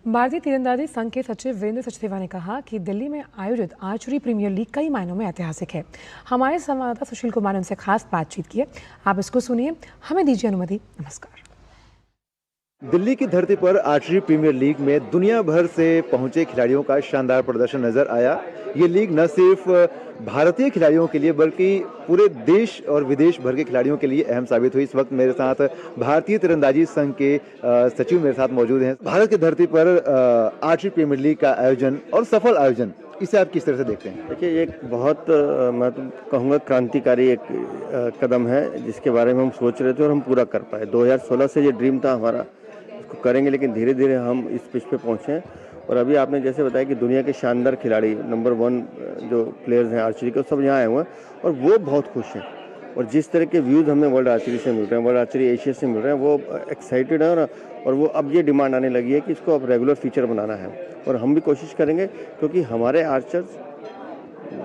भारतीय तीरंदाजी संघ के सचिव वीरेंद्र सचदेवा ने कहा कि दिल्ली में आयोजित आर्चरी प्रीमियर लीग कई मायनों में ऐतिहासिक है। हमारे संवाददाता सुशील कुमार ने उनसे खास बातचीत की है, आप इसको सुनिए। हमें दीजिए अनुमति। नमस्कार। दिल्ली की धरती पर आर्चरी प्रीमियर लीग में दुनिया भर से पहुंचे खिलाड़ियों का शानदार प्रदर्शन नजर आया। ये लीग न सिर्फ भारतीय खिलाड़ियों के लिए बल्कि पूरे देश और विदेश भर के खिलाड़ियों के लिए अहम साबित हुई। इस वक्त मेरे साथ भारतीय तीरंदाजी संघ के सचिव मेरे साथ मौजूद हैं। भारत की धरती पर आर्चरी प्रीमियर लीग का आयोजन और सफल आयोजन, इसे आप किस तरह से देखते हैं? देखिए, ये एक बहुत मैं तो कहूँगा क्रांतिकारी एक कदम है जिसके बारे में हम सोच रहे थे और हम पूरा कर पाए। 2016 से ये ड्रीम था हमारा, इसको करेंगे, लेकिन धीरे धीरे हम इस पिच पे पहुँचे हैं। और अभी आपने जैसे बताया कि दुनिया के शानदार खिलाड़ी नंबर 1 जो प्लेयर्स हैं आर्चरी के, सब यहाँ आए हुए हैं और वो बहुत खुश हैं। और जिस तरह के व्यूज़ हमें वर्ल्ड आर्चरी से मिल रहे हैं, वर्ल्ड आर्चरी एशिया से मिल रहे हैं, वो एक्साइटेड है। और वो अब ये डिमांड आने लगी है कि इसको अब रेगुलर फीचर बनाना है। और हम भी कोशिश करेंगे, क्योंकि हमारे आर्चर्स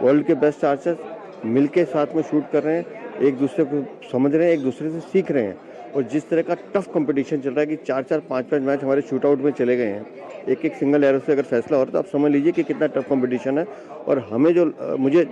वर्ल्ड के बेस्ट आर्चर्स मिल के साथ में शूट कर रहे हैं, एक दूसरे को समझ रहे हैं, एक दूसरे से सीख रहे हैं। और जिस तरह का टफ कंपटीशन चल रहा है कि 4-4, 5-5 मैच हमारे शूट आउट में चले गए हैं, एक सिंगल एरो से अगर फैसला हो रहा है, तो आप समझ लीजिए कि कितना टफ कंपटीशन है। और हमें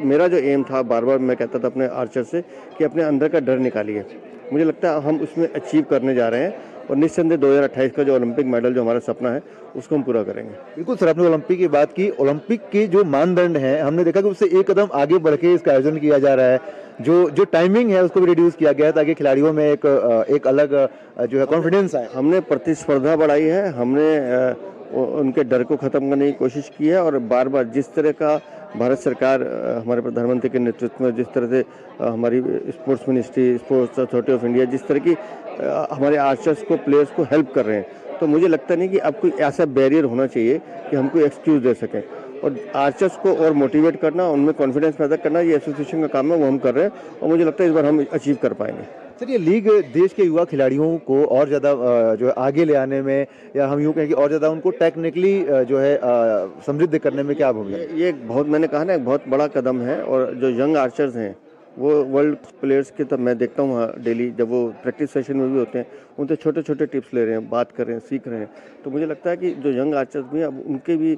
मेरा जो एम था, बार बार मैं कहता था अपने आर्चर से कि अपने अंदर का डर निकालिए। मुझे लगता है हम उसमें अचीव करने जा रहे हैं और निस्संदेह 2028 का जो ओलंपिक मेडल जो हमारा सपना है उसको हम पूरा करेंगे। बिल्कुल सर, आपने ओलंपिक की बात की। ओलंपिक के जो मानदंड हैं, हमने देखा कि उससे एक कदम आगे बढ़ के इसका आयोजन किया जा रहा है। जो टाइमिंग है उसको भी रिड्यूस किया गया है ताकि खिलाड़ियों में एक अलग जो है कॉन्फिडेंस आए। हमने प्रतिस्पर्धा बढ़ाई है, हमने उनके डर को खत्म करने की कोशिश की है। और बार बार जिस तरह का भारत सरकार हमारे प्रधानमंत्री के नेतृत्व में, जिस तरह से हमारी sports ministry, sports authority of India जिस तरह की हमारे आर्चर्स को, प्लेयर्स को हेल्प कर रहे हैं, तो मुझे लगता नहीं कि अब कोई ऐसा बैरियर होना चाहिए कि हम कोई एक्सक्यूज दे सकें। और आर्चर्स को और मोटिवेट करना, उनमें कॉन्फिडेंस पैदा करना, ये एसोसिएशन का काम है, वो हम कर रहे हैं और मुझे लगता है इस बार हम अचीव कर पाएंगे। सर, ये लीग देश के युवा खिलाड़ियों को और ज़्यादा जो है आगे ले आने में, या हम यूँ कहें कि और ज़्यादा उनको टेक्निकली जो है समृद्ध करने में क्या भूमिका? ये बहुत, मैंने कहा ना, एक बहुत बड़ा कदम है। और जो यंग आर्चर्स हैं वो वर्ल्ड प्लेयर्स के, तब मैं देखता हूँ वहाँ डेली जब वो प्रैक्टिस सेशन में भी होते हैं, उनसे छोटे छोटे टिप्स ले रहे हैं, बात कर रहे हैं, सीख रहे हैं। तो मुझे लगता है कि जो यंग आर्चर्स भी हैं, अब उनके भी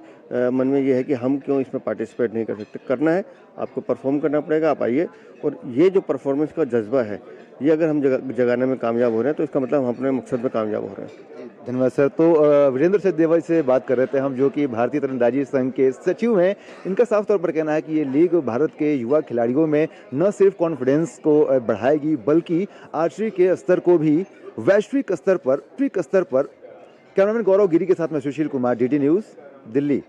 मन में ये है कि हम क्यों इसमें पार्टिसिपेट नहीं कर सकते। करना है, आपको परफॉर्म करना पड़ेगा, आप आइए। और ये जो परफॉर्मेंस का जज्बा है, ये अगर हम जगाने में कामयाब हो रहे हैं तो इसका मतलब हम अपने मकसद में कामयाब हो रहे हैं। धन्यवाद सर। तो वीरेंद्र सचदेवा से बात कर रहे थे हम, जो कि भारतीय तीरंदाजी संघ के सचिव हैं। इनका साफ तौर पर कहना है कि ये लीग भारत के युवा खिलाड़ियों में न सिर्फ कॉन्फिडेंस को बढ़ाएगी बल्कि आर्चरी के स्तर को भी वैश्विक स्तर पर। कैमरामैन गौरव गिरी के साथ मैं सुशील कुमार, DD न्यूज़, दिल्ली।